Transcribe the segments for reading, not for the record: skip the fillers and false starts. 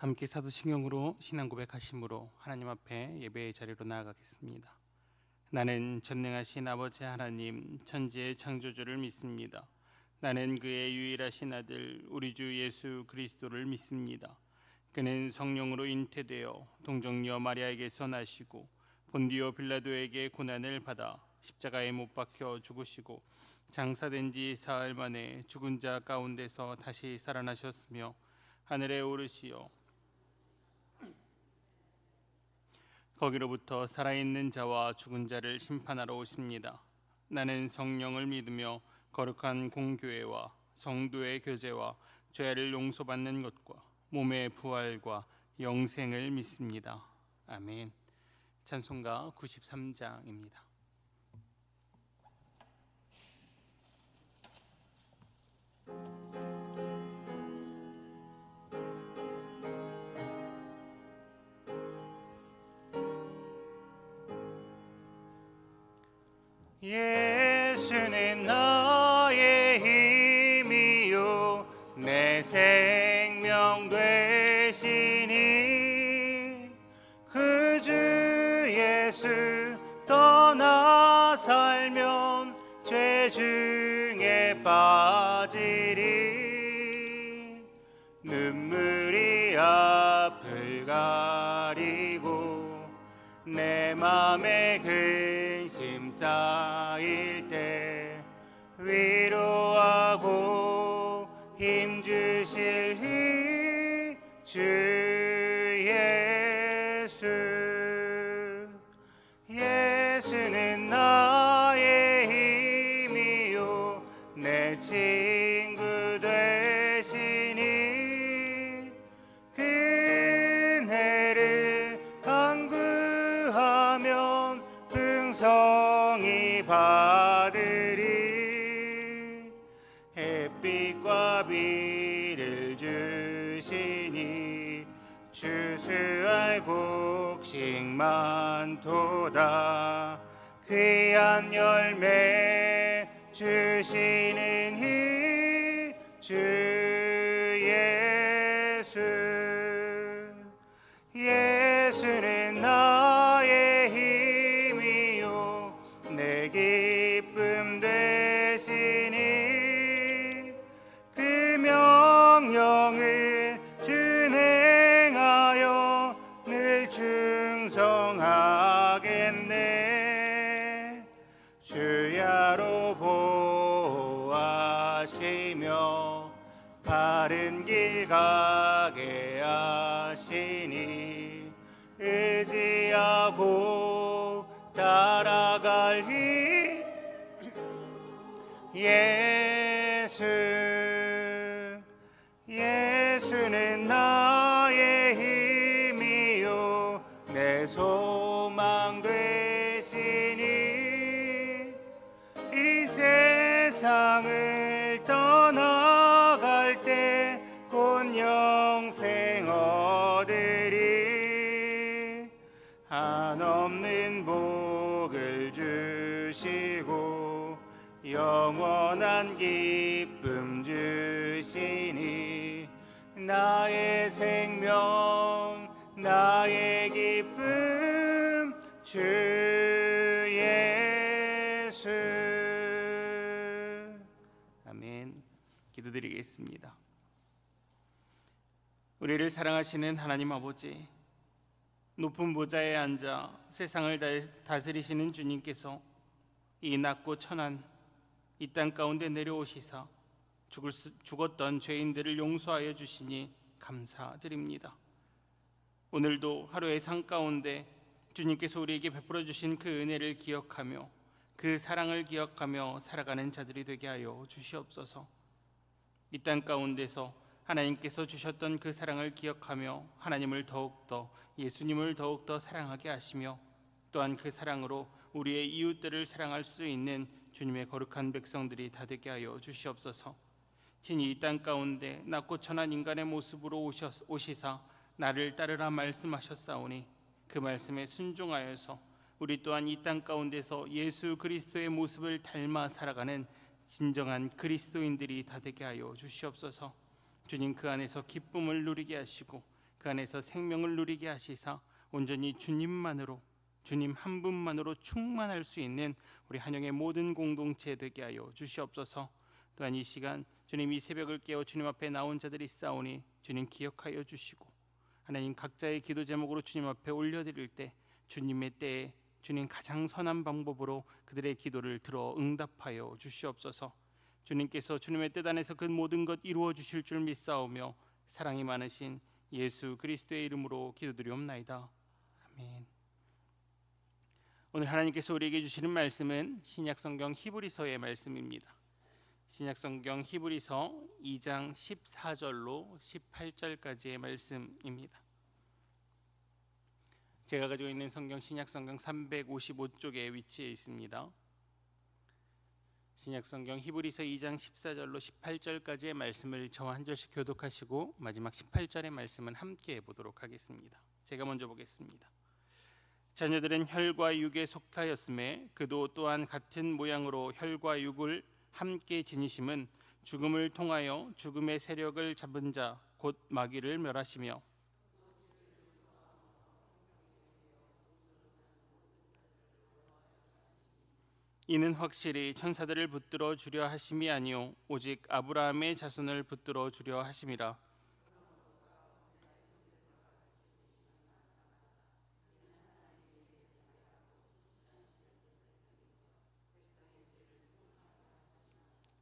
함께 사도신경으로 신앙 고백하심으로 하나님 앞에 예배의 자리로 나아가겠습니다. 나는 전능하신 아버지 하나님 천지의 창조주를 믿습니다. 나는 그의 유일하신 아들 우리 주 예수 그리스도를 믿습니다. 그는 성령으로 잉태되어 동정녀 마리아에게서 나시고 본디오 빌라도에게 고난을 받아 십자가에 못 박혀 죽으시고 장사된 지 사흘 만에 죽은 자 가운데서 다시 살아나셨으며 하늘에 오르시어 거기로부터 살아있는 자와 죽은 자를 심판하러 오십니다. 나는 성령을 믿으며 거룩한 공교회와 성도의 교제와 죄를 용서받는 것과 몸의 부활과 영생을 믿습니다. 아멘. 찬송가 93장입니다. 예수는 나의 힘이요 내 생명 되시니 그 주 예수 떠나 살면 죄 중에 빠지리. 눈물이 앞을 가리고 내 맘에 근심 쌓일 때 위로하고 힘주실 이 주 예수. 예수는 나의 힘이요 내 친구 되시니 그네를 간구하면 풍성히 받으리. 햇빛과 비를 주시니 추수할 곡식 많도다. 귀한 열매 주시는 이 주 예수. 예수는 나의 힘이요 내 기쁨 되시니 그 명령을 준행하여 늘 충성하겠네. 주야로 보호하시며 바른 길 가게 하시니 의지하고 따라갈 이 예수. 예수는 나의 힘이요 내 소망 되시니 이 세상을 떠나갈 때 곧 영생 얻으리. 한없는 복을 주시고 영원한 기쁨 주시니 나의 생명 나의 기쁨 주 예수. 아멘. 기도드리겠습니다. 우리를 사랑하시는 하나님 아버지, 높은 보좌에 앉아 세상을 다스리시는 주님께서 이 낮고 천한 이 땅 가운데 내려오시사 죽었던 죄인들을 용서하여 주시니 감사드립니다. 오늘도 하루의 삶 가운데 주님께서 우리에게 베풀어 주신 그 은혜를 기억하며 그 사랑을 기억하며 살아가는 자들이 되게 하여 주시옵소서. 이 땅 가운데서 하나님께서 주셨던 그 사랑을 기억하며 하나님을 더욱더, 예수님을 더욱더 사랑하게 하시며 또한 그 사랑으로 우리의 이웃들을 사랑할 수 있는 주님의 거룩한 백성들이 다 되게 하여 주시옵소서. 친히 이 땅 가운데 낮고 천한 인간의 모습으로 오시사 나를 따르라 말씀하셨사오니 그 말씀에 순종하여서 우리 또한 이 땅 가운데서 예수 그리스도의 모습을 닮아 살아가는 진정한 그리스도인들이 다 되게 하여 주시옵소서. 주님, 그 안에서 기쁨을 누리게 하시고 그 안에서 생명을 누리게 하시사 온전히 주님만으로, 주님 한 분만으로 충만할 수 있는 우리 한영의 모든 공동체 되게 하여 주시옵소서. 또한 이 시간 주님 이 새벽을 깨워 주님 앞에 나온 자들이 있사오니 주님 기억하여 주시고, 하나님 각자의 기도 제목으로 주님 앞에 올려드릴 때 주님의 때에 주님 가장 선한 방법으로 그들의 기도를 들어 응답하여 주시옵소서. 주님께서 주님의 뜻 안에서 그 모든 것 이루어 주실 줄 믿사오며 사랑이 많으신 예수 그리스도의 이름으로 기도드리옵나이다. 아멘. 오늘 하나님께서 우리에게 주시는 말씀은 신약성경 히브리서의 말씀입니다. 신약성경 히브리서 2장 14절로 18절까지의 말씀입니다. 제가 가지고 있는 성경 신약성경 355쪽에 위치해 있습니다. 신약성경 히브리서 2장 14절로 18절까지의 말씀을 저와 한 절씩 교독하시고 마지막 18절의 말씀은 함께 보도록 하겠습니다. 제가 먼저 보겠습니다. 자녀들은 혈과 육에 속하였음에 그도 또한 같은 모양으로 혈과 육을 함께 지니심은 죽음을 통하여 죽음의 세력을 잡은 자 곧 마귀를 멸하시며 이는 확실히 천사들을 붙들어 주려 하심이 아니요 오직 아브라함의 자손을 붙들어 주려 하심이라.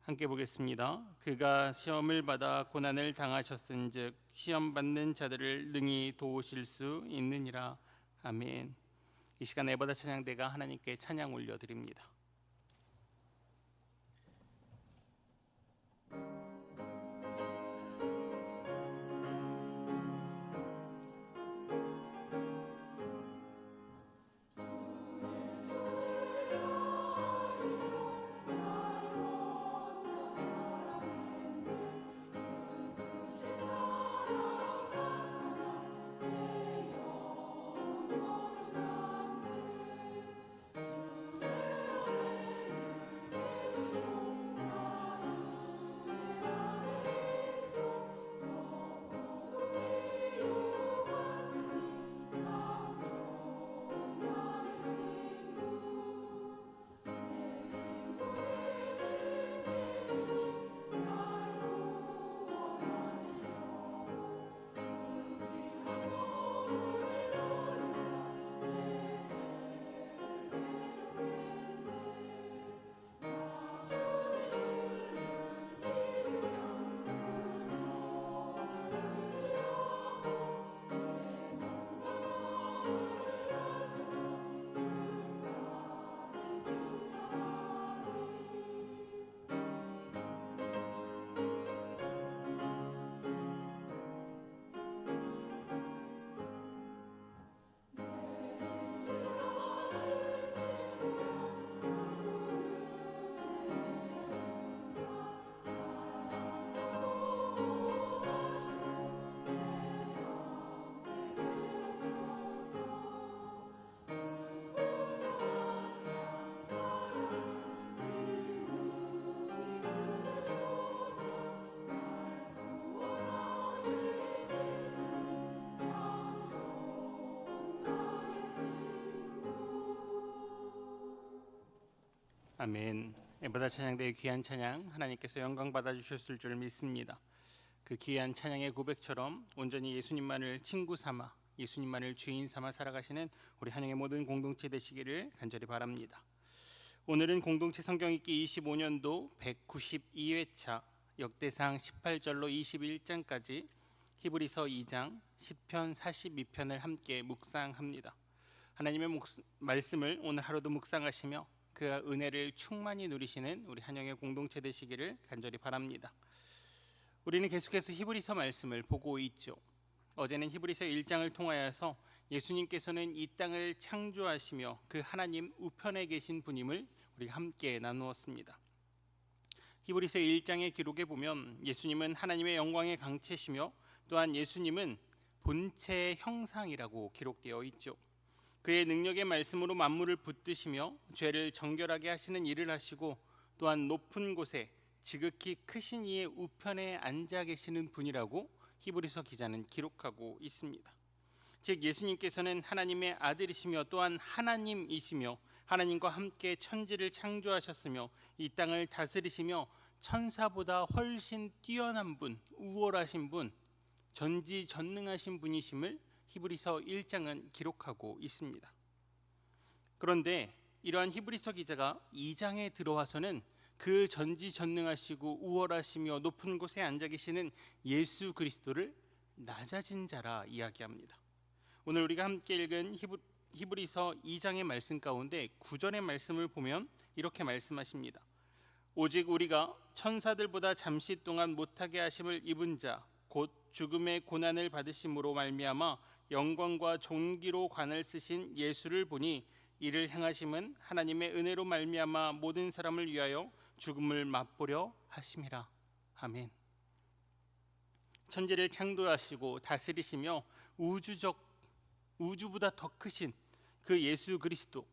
함께 보겠습니다. 그가 시험을 받아 고난을 당하셨은즉 시험 받는 자들을 능히 도우실 수 있느니라. 아멘. 이 시간 에버다 찬양대가 하나님께 찬양 올려드립니다. 아멘. 에버다 찬양대의 귀한 찬양 하나님께서 영광 받아 주셨을 줄 믿습니다. 그 귀한 찬양의 고백처럼 온전히 예수님만을 친구 삼아 예수님만을 주인 삼아 살아가시는 우리 한영의 모든 공동체 되시기를 간절히 바랍니다. 오늘은 공동체 성경 읽기 25년도 192회차 역대상 18절로 21장까지 히브리서 2장 10편 42편을 함께 묵상합니다. 하나님의 말씀을 오늘 하루도 묵상하시며 그 은혜를 충만히 누리시는 우리 한영의 공동체 되시기를 간절히 바랍니다. 우리는 계속해서 히브리서 말씀을 보고 있죠. 어제는 히브리서 1장을 통하여서 예수님께서는 이 땅을 창조하시며 그 하나님 우편에 계신 분임을 우리가 함께 나누었습니다. 히브리서 1장의 기록에 보면 예수님은 하나님의 영광의 강체시며 또한 예수님은 본체의 형상이라고 기록되어 있죠. 그의 능력의 말씀으로 만물을 붙드시며 죄를 정결하게 하시는 일을 하시고 또한 높은 곳에 지극히 크신 이의 우편에 앉아 계시는 분이라고 히브리서 기자는 기록하고 있습니다. 즉 예수님께서는 하나님의 아들이시며 또한 하나님이시며 하나님과 함께 천지를 창조하셨으며 이 땅을 다스리시며 천사보다 훨씬 뛰어난 분, 우월하신 분, 전지전능하신 분이심을 히브리서 1장은 기록하고 있습니다. 그런데 이러한 히브리서 기자가 2장에 들어와서는 그 전지전능하시고 우월하시며 높은 곳에 앉아 계시는 예수 그리스도를 낮아진 자라 이야기합니다. 오늘 우리가 함께 읽은 히브리서 2장의 말씀 가운데 9절의 말씀을 보면 이렇게 말씀하십니다. 오직 우리가 천사들보다 잠시 동안 못하게 하심을 입은 자 곧 죽음의 고난을 받으심으로 말미암아 영광과 존귀로 관을 쓰신 예수를 보니 이를 행하심은 하나님의 은혜로 말미암아 모든 사람을 위하여 죽음을 맛보려 하심이라. 아멘. 천지를 창조하시고 다스리시며 우주보다 더 크신 그 예수 그리스도,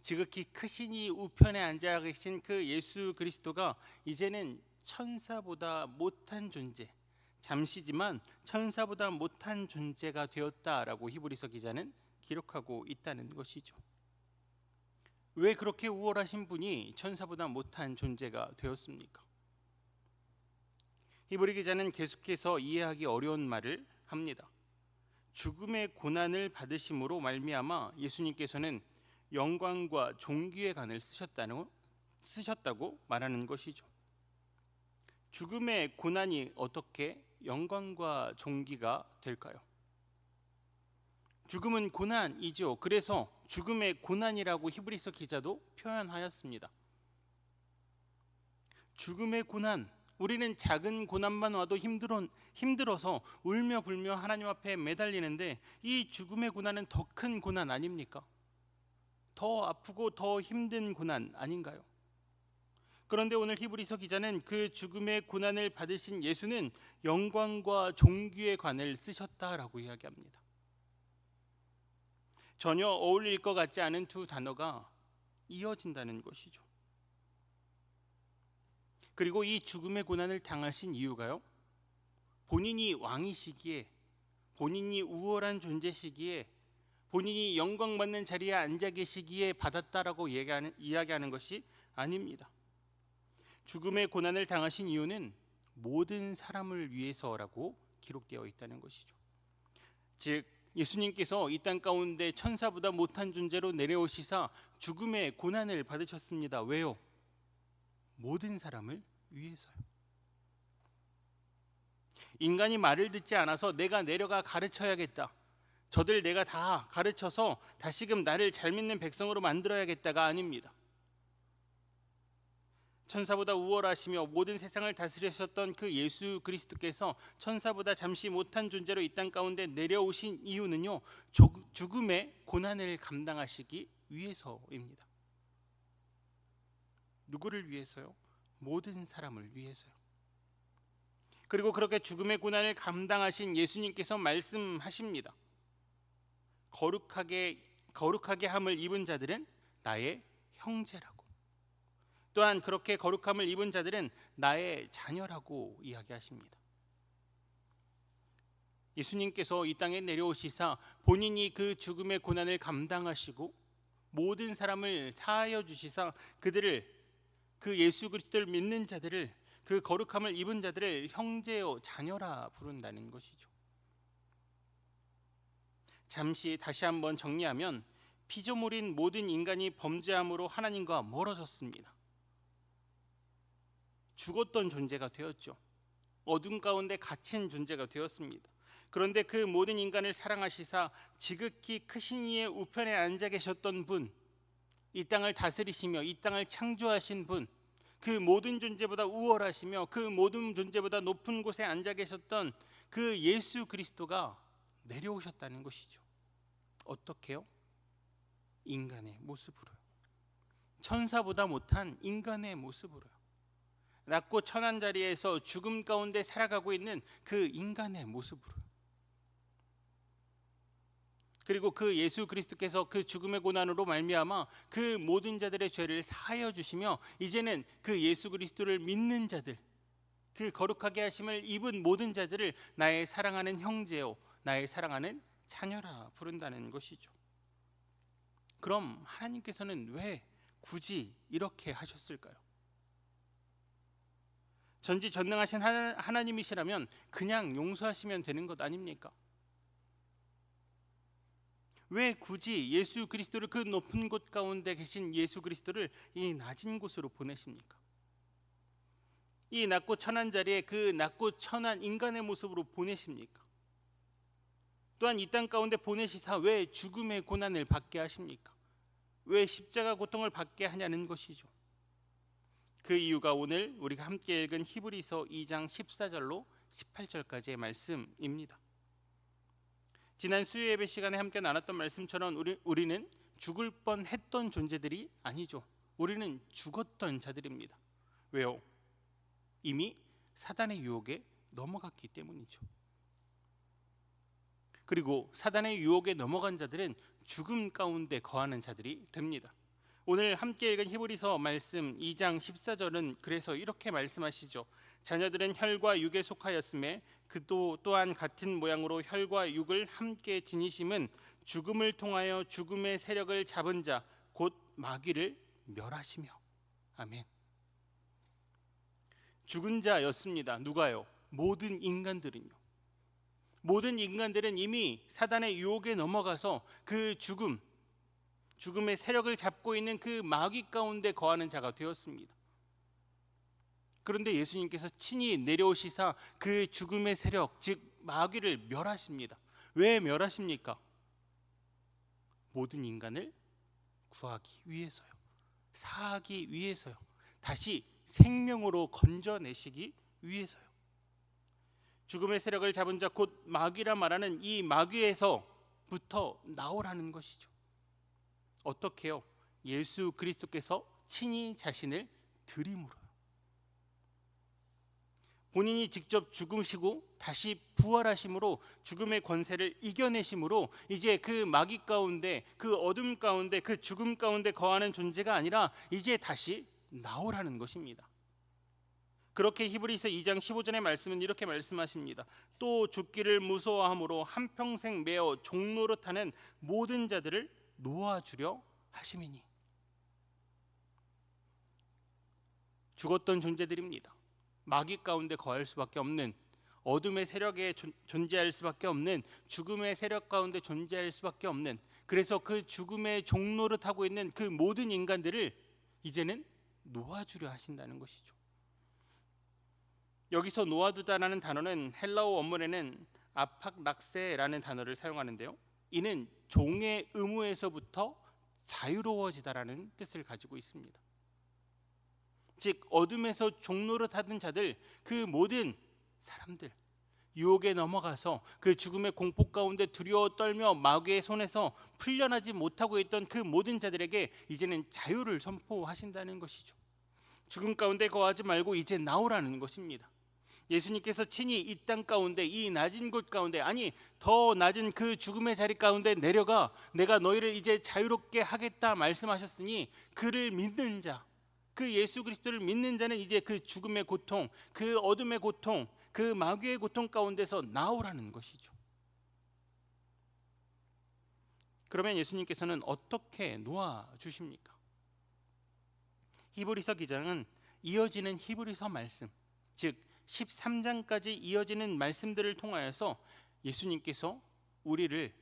지극히 크시니 우편에 앉아 계신 그 예수 그리스도가 이제는 천사보다 못한 존재, 잠시지만 천사보다 못한 존재가 되었다라고 히브리서 기자는 기록하고 있다는 것이죠. 왜 그렇게 우월하신 분이 천사보다 못한 존재가 되었습니까? 히브리 기자는 계속해서 이해하기 어려운 말을 합니다. 죽음의 고난을 받으심으로 말미암아 예수님께서는 영광과 존귀의 관을 쓰셨다고 말하는 것이죠. 죽음의 고난이 어떻게 영광과 존귀가 될까요? 죽음은 고난이죠. 그래서 죽음의 고난이라고 히브리서 기자도 표현하였습니다. 죽음의 고난, 우리는 작은 고난만 와도 힘들어서 울며 불며 하나님 앞에 매달리는데 이 죽음의 고난은 더 큰 고난 아닙니까? 더 아프고 더 힘든 고난 아닌가요? 그런데 오늘 히브리서 기자는 그 죽음의 고난을 받으신 예수는 영광과 존귀의 관을 쓰셨다라고 이야기합니다. 전혀 어울릴 것 같지 않은 두 단어가 이어진다는 것이죠. 그리고 이 죽음의 고난을 당하신 이유가요, 본인이 왕이시기에, 본인이 우월한 존재시기에, 본인이 영광받는 자리에 앉아 계시기에 받았다라고 이야기하는 것이 아닙니다. 죽음의 고난을 당하신 이유는 모든 사람을 위해서라고 기록되어 있다는 것이죠. 즉 예수님께서 이 땅 가운데 천사보다 못한 존재로 내려오시사 죽음의 고난을 받으셨습니다. 왜요? 모든 사람을 위해서요. 인간이 말을 듣지 않아서 내가 내려가 가르쳐야겠다, 저들 내가 다 가르쳐서 다시금 나를 잘 믿는 백성으로 만들어야겠다가 아닙니다. 천사보다 우월하시며 모든 세상을 다스리셨던 그 예수 그리스도께서 천사보다 잠시 못한 존재로 이 땅 가운데 내려오신 이유는요, 죽음의 고난을 감당하시기 위해서입니다. 누구를 위해서요? 모든 사람을 위해서요. 그리고 그렇게 죽음의 고난을 감당하신 예수님께서 말씀하십니다. 거룩하게 함을 입은 자들은 나의 형제라고, 또한 그렇게 거룩함을 입은 자들은 나의 자녀라고 이야기하십니다. 예수님께서 이 땅에 내려오시사 본인이 그 죽음의 고난을 감당하시고 모든 사람을 사하여 주시사 그들을, 그 예수 그리스도를 믿는 자들을, 그 거룩함을 입은 자들을 형제요 자녀라 부른다는 것이죠. 잠시 다시 한번 정리하면 피조물인 모든 인간이 범죄함으로 하나님과 멀어졌습니다. 죽었던 존재가 되었죠. 어둠 가운데 갇힌 존재가 되었습니다. 그런데 그 모든 인간을 사랑하시사 지극히 크신 이의 우편에 앉아 계셨던 분, 이 땅을 다스리시며 이 땅을 창조하신 분, 그 모든 존재보다 우월하시며 그 모든 존재보다 높은 곳에 앉아 계셨던 그 예수 그리스도가 내려오셨다는 것이죠. 어떻게요? 인간의 모습으로요. 천사보다 못한 인간의 모습으로요. 낮고 천한 자리에서 죽음 가운데 살아가고 있는 그 인간의 모습으로, 그리고 그 예수 그리스도께서 그 죽음의 고난으로 말미암아 그 모든 자들의 죄를 사하여 주시며 이제는 그 예수 그리스도를 믿는 자들, 그 거룩하게 하심을 입은 모든 자들을 나의 사랑하는 형제요 나의 사랑하는 자녀라 부른다는 것이죠. 그럼 하나님께서는 왜 굳이 이렇게 하셨을까요? 전지전능하신 하나님이시라면 그냥 용서하시면 되는 것 아닙니까? 왜 굳이 예수 그리스도를, 그 높은 곳 가운데 계신 예수 그리스도를 이 낮은 곳으로 보내십니까? 이 낮고 천한 자리에 그 낮고 천한 인간의 모습으로 보내십니까? 또한 이 땅 가운데 보내시사 왜 죽음의 고난을 받게 하십니까? 왜 십자가 고통을 받게 하냐는 것이죠. 그 이유가 오늘 우리가 함께 읽은 히브리서 2장 14절로 18절까지의 말씀입니다. 지난 수요 예배 시간에 함께 나눴던 말씀처럼 우리는 죽을 뻔했던 존재들이 아니죠. 우리는 죽었던 자들입니다. 왜요? 이미 사단의 유혹에 넘어갔기 때문이죠. 그리고 사단의 유혹에 넘어간 자들은 죽음 가운데 거하는 자들이 됩니다. 오늘 함께 읽은 히브리서 말씀 2장 14절은 그래서 이렇게 말씀하시죠. 자녀들은 혈과 육에 속하였음에 그도 또한 같은 모양으로 혈과 육을 함께 지니심은 죽음을 통하여 죽음의 세력을 잡은 자 곧 마귀를 멸하시며. 아멘. 죽은 자였습니다. 누가요? 모든 인간들은요. 모든 인간들은 이미 사단의 유혹에 넘어가서 그 죽음의 세력을 잡고 있는 그 마귀 가운데 거하는 자가 되었습니다. 그런데 예수님께서 친히 내려오시사 그 죽음의 세력, 즉 마귀를 멸하십니다. 왜 멸하십니까? 모든 인간을 구하기 위해서요. 사하기 위해서요. 다시 생명으로 건져내시기 위해서요. 죽음의 세력을 잡은 자 곧 마귀라 말하는 이 마귀에서부터 나오라는 것이죠. 어떻게요? 예수 그리스도께서 친히 자신을 들임으로요. 본인이 직접 죽으시고 다시 부활하심으로 죽음의 권세를 이겨내심으로 이제 그 마귀 가운데, 그 어둠 가운데, 그 죽음 가운데 거하는 존재가 아니라 이제 다시 나오라는 것입니다. 그렇게 히브리서 2장 15절의 말씀은 이렇게 말씀하십니다. 또 죽기를 무서워함으로 한평생 매어 종노릇하는 모든 자들을 놓아주려 하심이니. 죽었던 존재들입니다. 마귀 가운데 거할 수밖에 없는, 어둠의 세력에 존재할 수밖에 없는, 죽음의 세력 가운데 존재할 수밖에 없는, 그래서 그 죽음의 종노릇하고 있는 그 모든 인간들을 이제는 놓아주려 하신다는 것이죠. 여기서 놓아두다라는 단어는 헬라어 원문에는 아팍락세라는 단어를 사용하는데요. 이는 종의 의무에서부터 자유로워지다라는 뜻을 가지고 있습니다. 즉 어둠에서 종노릇하던 자들, 그 모든 사람들, 유혹에 넘어가서 그 죽음의 공포 가운데 두려워 떨며 마귀의 손에서 풀려나지 못하고 있던 그 모든 자들에게 이제는 자유를 선포하신다는 것이죠. 죽음 가운데 거하지 말고 이제 나오라는 것입니다. 예수님께서 친히 이 땅 가운데, 이 낮은 곳 가운데, 아니 더 낮은 그 죽음의 자리 가운데 내려가 내가 너희를 이제 자유롭게 하겠다 말씀하셨으니 그를 믿는 자, 그 예수 그리스도를 믿는 자는 이제 그 죽음의 고통, 그 어둠의 고통, 그 마귀의 고통 가운데서 나오라는 것이죠. 그러면 예수님께서는 어떻게 놓아주십니까? 히브리서 기자는 이어지는 히브리서 말씀, 즉 13장까지 이어지는 말씀들을 통하여서 예수님께서 우리를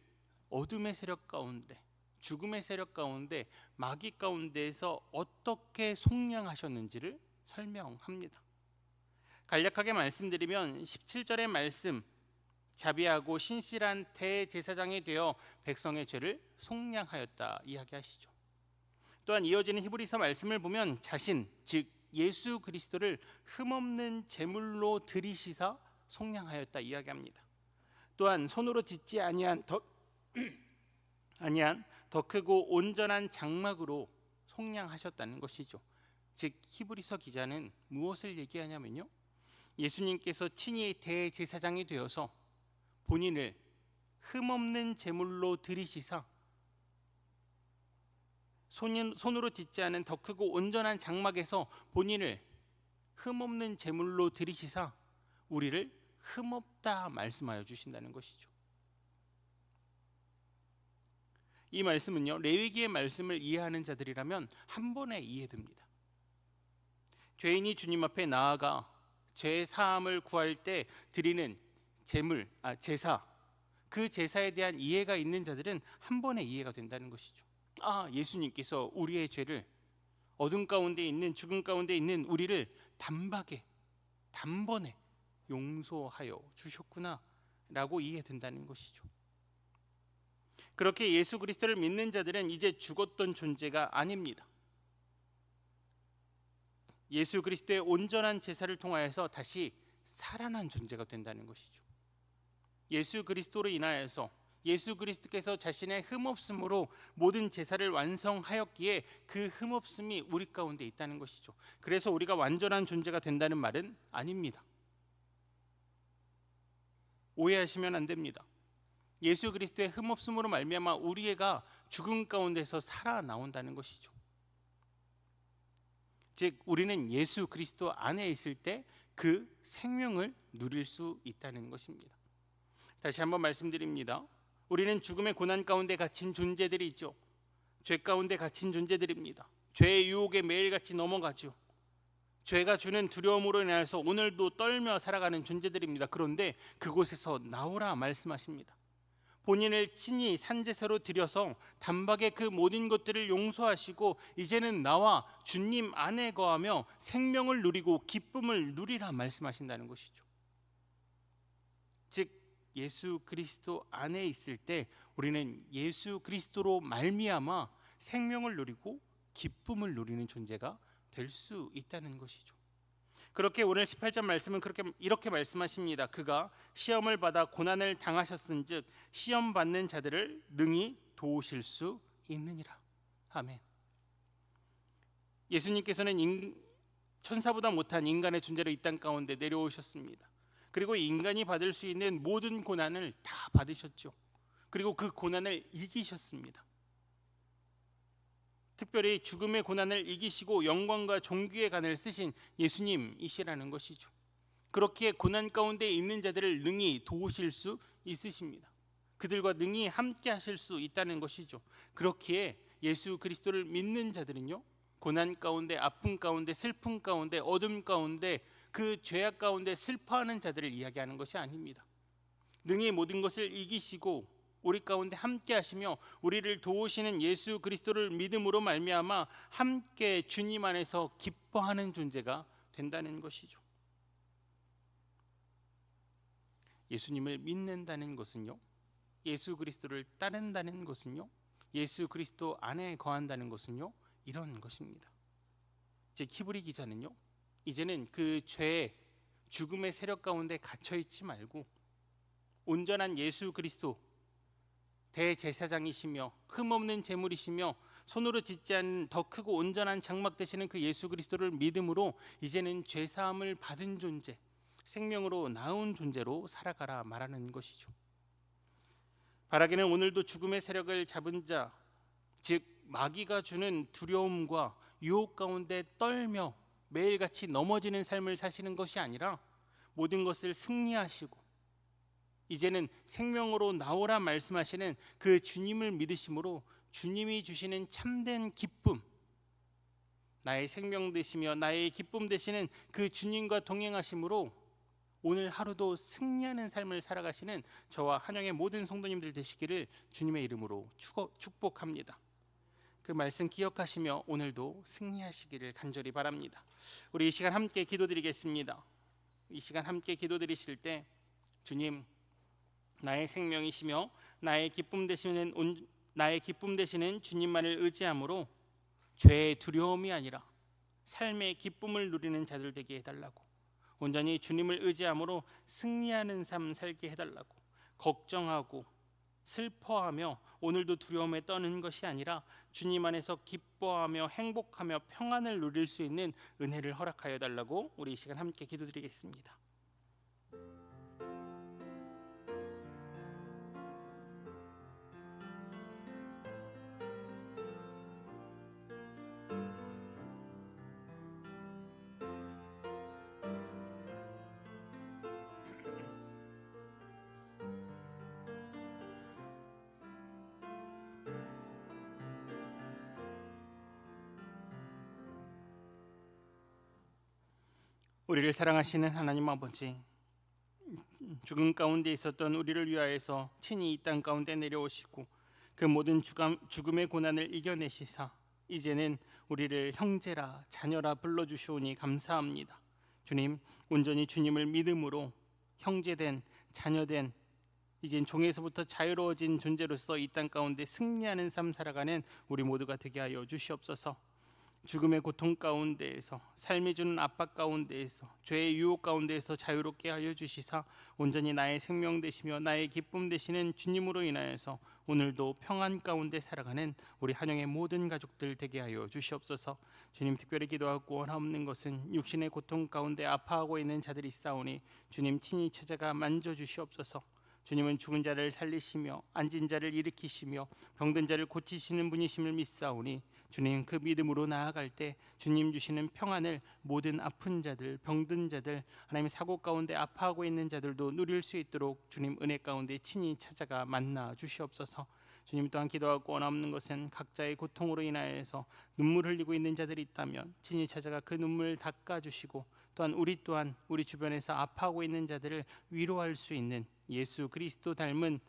어둠의 세력 가운데, 죽음의 세력 가운데, 마귀 가운데에서 어떻게 속량하셨는지를 설명합니다. 간략하게 말씀드리면 17절의 말씀, 자비하고 신실한 대제사장이 되어 백성의 죄를 속량하였다 이야기하시죠. 또한 이어지는 히브리서 말씀을 보면 자신, 즉 예수 그리스도를 흠없는 제물로 드리시사 속량하였다 이야기합니다. 또한 손으로 짓지 아니한 더 크고 온전한 장막으로 속량하셨다는 것이죠. 즉 히브리서 기자는 무엇을 얘기하냐면요, 예수님께서 친히 대제사장이 되어서 본인을 흠없는 제물로 드리시사 손으로 짓지 않은 더 크고 온전한 장막에서 본인을 흠없는 제물로 드리시사 우리를 흠없다 말씀하여 주신다는 것이죠. 이 말씀은요, 레위기의 말씀을 이해하는 자들이라면 한 번에 이해됩니다. 죄인이 주님 앞에 나아가 죄 사함을 구할 때 드리는 제사, 그 제사에 대한 이해가 있는 자들은 한 번에 이해가 된다는 것이죠. 예수님께서 우리의 죄를, 어둠 가운데 있는, 죽음 가운데 있는 우리를 단번에 용서하여 주셨구나 라고 이해된다는 것이죠. 그렇게 예수 그리스도를 믿는 자들은 이제 죽었던 존재가 아닙니다. 예수 그리스도의 온전한 제사를 통하여서 다시 살아난 존재가 된다는 것이죠. 예수 그리스도로 인하여서 예수 그리스도께서 자신의 흠없음으로 모든 제사를 완성하였기에 그 흠없음이 우리 가운데 있다는 것이죠. 그래서 우리가 완전한 존재가 된다는 말은 아닙니다. 오해하시면 안 됩니다. 예수 그리스도의 흠없음으로 말미암아 우리가 죽음 가운데서 살아나온다는 것이죠. 즉 우리는 예수 그리스도 안에 있을 때 그 생명을 누릴 수 있다는 것입니다. 다시 한번 말씀드립니다. 우리는 죽음의 고난 가운데 갇힌 존재들이죠. 죄 가운데 갇힌 존재들입니다. 죄의 유혹에 매일같이 넘어가죠. 죄가 주는 두려움으로 인해서 오늘도 떨며 살아가는 존재들입니다. 그런데 그곳에서 나오라 말씀하십니다. 본인을 친히 산제사로 드려서 단박에 그 모든 것들을 용서하시고 이제는 나와 주님 안에 거하며 생명을 누리고 기쁨을 누리라 말씀하신다는 것이죠. 즉 예수 그리스도 안에 있을 때 우리는 예수 그리스도로 말미암아 생명을 누리고 기쁨을 누리는 존재가 될 수 있다는 것이죠. 그렇게 오늘 18절 말씀은 이렇게 말씀하십니다. 그가 시험을 받아 고난을 당하셨은즉 시험 받는 자들을 능히 도우실 수 있느니라. 아멘. 예수님께서는 천사보다 못한 인간의 존재로 이 땅 가운데 내려오셨습니다. 그리고 인간이 받을 수 있는 모든 고난을 다 받으셨죠. 그리고 그 고난을 이기셨습니다. 특별히 죽음의 고난을 이기시고 영광과 존귀의 간을 쓰신 예수님이시라는 것이죠. 그렇게 고난 가운데 있는 자들을 능히 도우실 수 있으십니다. 그들과 능히 함께 하실 수 있다는 것이죠. 그렇기에 예수 그리스도를 믿는 자들은요, 고난 가운데, 아픔 가운데, 슬픔 가운데, 어둠 가운데, 그 죄악 가운데 슬퍼하는 자들을 이야기하는 것이 아닙니다. 능히 모든 것을 이기시고 우리 가운데 함께 하시며 우리를 도우시는 예수 그리스도를 믿음으로 말미암아 함께 주님 안에서 기뻐하는 존재가 된다는 것이죠. 예수님을 믿는다는 것은요, 예수 그리스도를 따른다는 것은요, 예수 그리스도 안에 거한다는 것은요, 이런 것입니다. 즉 히브리 기자는요, 이제는 그 죄의 죽음의 세력 가운데 갇혀 있지 말고 온전한 예수 그리스도 대제사장이시며 흠없는 제물이시며 손으로 짓지 않은 더 크고 온전한 장막 되시는 그 예수 그리스도를 믿음으로 이제는 죄사함을 받은 존재, 생명으로 나온 존재로 살아가라 말하는 것이죠. 바라기는 오늘도 죽음의 세력을 잡은 자, 즉 마귀가 주는 두려움과 유혹 가운데 떨며 매일같이 넘어지는 삶을 사시는 것이 아니라 모든 것을 승리하시고 이제는 생명으로 나오라 말씀하시는 그 주님을 믿으심으로 주님이 주시는 참된 기쁨, 나의 생명 되시며 나의 기쁨 되시는 그 주님과 동행하심으로 오늘 하루도 승리하는 삶을 살아가시는 저와 한영의 모든 성도님들 되시기를 주님의 이름으로 축복합니다. 그 말씀 기억하시며 오늘도 승리하시기를 간절히 바랍니다. 우리 이 시간 함께 기도드리겠습니다. 이 시간 함께 기도드리실 때 주님, 나의 생명이시며 나의 기쁨 되시는 주님만을 의지함으로 죄의 두려움이 아니라 삶의 기쁨을 누리는 자들 되게 해달라고, 온전히 주님을 의지함으로 승리하는 삶 살게 해달라고, 걱정하고 슬퍼하며 오늘도 두려움에 떠는 것이 아니라 주님 안에서 기뻐하며 행복하며 평안을 누릴 수 있는 은혜를 허락하여 달라고 우리 이 시간 함께 기도드리겠습니다. 우리를 사랑하시는 하나님 아버지, 죽음 가운데 있었던 우리를 위하여서 친히 이 땅 가운데 내려오시고 그 모든 죽음의 고난을 이겨내시사 이제는 우리를 형제라 자녀라 불러주시오니 감사합니다. 주님, 온전히 주님을 믿음으로 형제된 자녀된 이젠 종에서부터 자유로워진 존재로서 이 땅 가운데 승리하는 삶 살아가는 우리 모두가 되게 하여 주시옵소서. 죽음의 고통 가운데에서, 삶이 주는 압박 가운데에서, 죄의 유혹 가운데에서 자유롭게 하여 주시사 온전히 나의 생명 되시며 나의 기쁨 되시는 주님으로 인하여서 오늘도 평안 가운데 살아가는 우리 한영의 모든 가족들 되게 하여 주시옵소서. 주님, 특별히 기도하고 원하옵는 것은 육신의 고통 가운데 아파하고 있는 자들이 있사오니 주님 친히 찾아가 만져주시옵소서. 주님은 죽은 자를 살리시며 앉은 자를 일으키시며 병든 자를 고치시는 분이심을 믿사오니 주님, 그 믿음으로 나아갈 때 주님 주시는 평안을 모든 아픈 자들, 병든 자들, 하나님의 사고 가운데 아파하고 있는 자들도 누릴 수 있도록 주님 은혜 가운데 친히 찾아가 만나 주시옵소서. 주님, 또한 기도하고 원하옵는 것은 각자의 고통으로 인하여서 눈물 흘리고 있는 자들이 있다면 친히 찾아가 그 눈물 닦아주시고, 또한 우리 주변에서 아파하고 있는 자들을 위로할 수 있는 예수 그리스도 닮은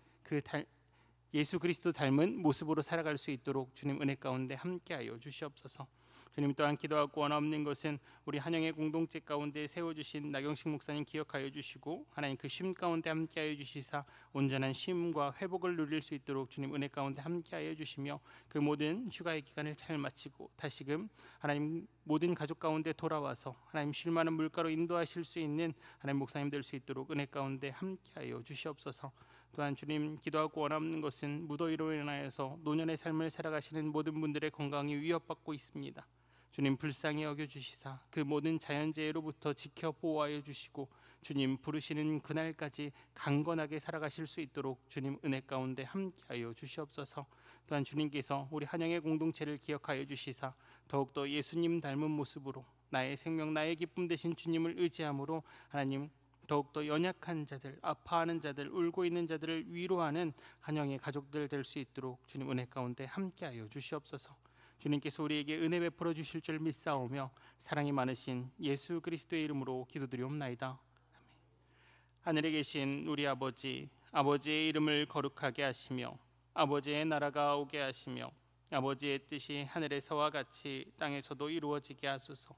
모습으로 살아갈 수 있도록 주님 은혜 가운데 함께하여 주시옵소서. 주님, 또한 기도하고 원하옵는 것은 우리 한영의 공동체 가운데 세워주신 나경식 목사님 기억하여 주시고 하나님 그 쉼 가운데 함께하여 주시사 온전한 쉼과 회복을 누릴 수 있도록 주님 은혜 가운데 함께하여 주시며 그 모든 휴가의 기간을 잘 마치고 다시금 하나님 모든 가족 가운데 돌아와서 하나님 쉴만한 물가로 인도하실 수 있는 하나님 목사님 될 수 있도록 은혜 가운데 함께하여 주시옵소서. 또한 주님, 기도하고 원하는 것은 무더위로 인하여서 노년의 삶을 살아가시는 모든 분들의 건강이 위협받고 있습니다. 주님, 불쌍히 여겨주시사 그 모든 자연재해로부터 지켜 보호하여 주시고 주님 부르시는 그날까지 강건하게 살아가실 수 있도록 주님 은혜 가운데 함께하여 주시옵소서. 또한 주님께서 우리 한영의 공동체를 기억하여 주시사 더욱더 예수님 닮은 모습으로 나의 생명 나의 기쁨 되신 주님을 의지함으로 하나님 더욱더 연약한 자들, 아파하는 자들, 울고 있는 자들을 위로하는 한영의 가족들 될 수 있도록 주님 은혜 가운데 함께하여 주시옵소서. 주님께서 우리에게 은혜 베풀어 주실 줄 믿사오며 사랑이 많으신 예수 그리스도의 이름으로 기도드리옵나이다. 아멘. 하늘에 계신 우리 아버지, 아버지의 이름을 거룩하게 하시며 아버지의 나라가 오게 하시며 아버지의 뜻이 하늘에서와 같이 땅에서도 이루어지게 하소서.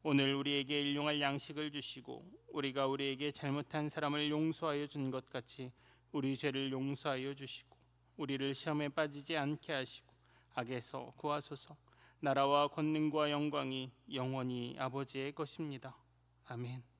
오늘 우리에게 일용할 양식을 주시고 우리가 우리에게 잘못한 사람을 용서하여 준 것 같이 우리 죄를 용서하여 주시고 우리를 시험에 빠지지 않게 하시고 악에서 구하소서. 나라와 권능과 영광이 영원히 아버지의 것입니다. 아멘.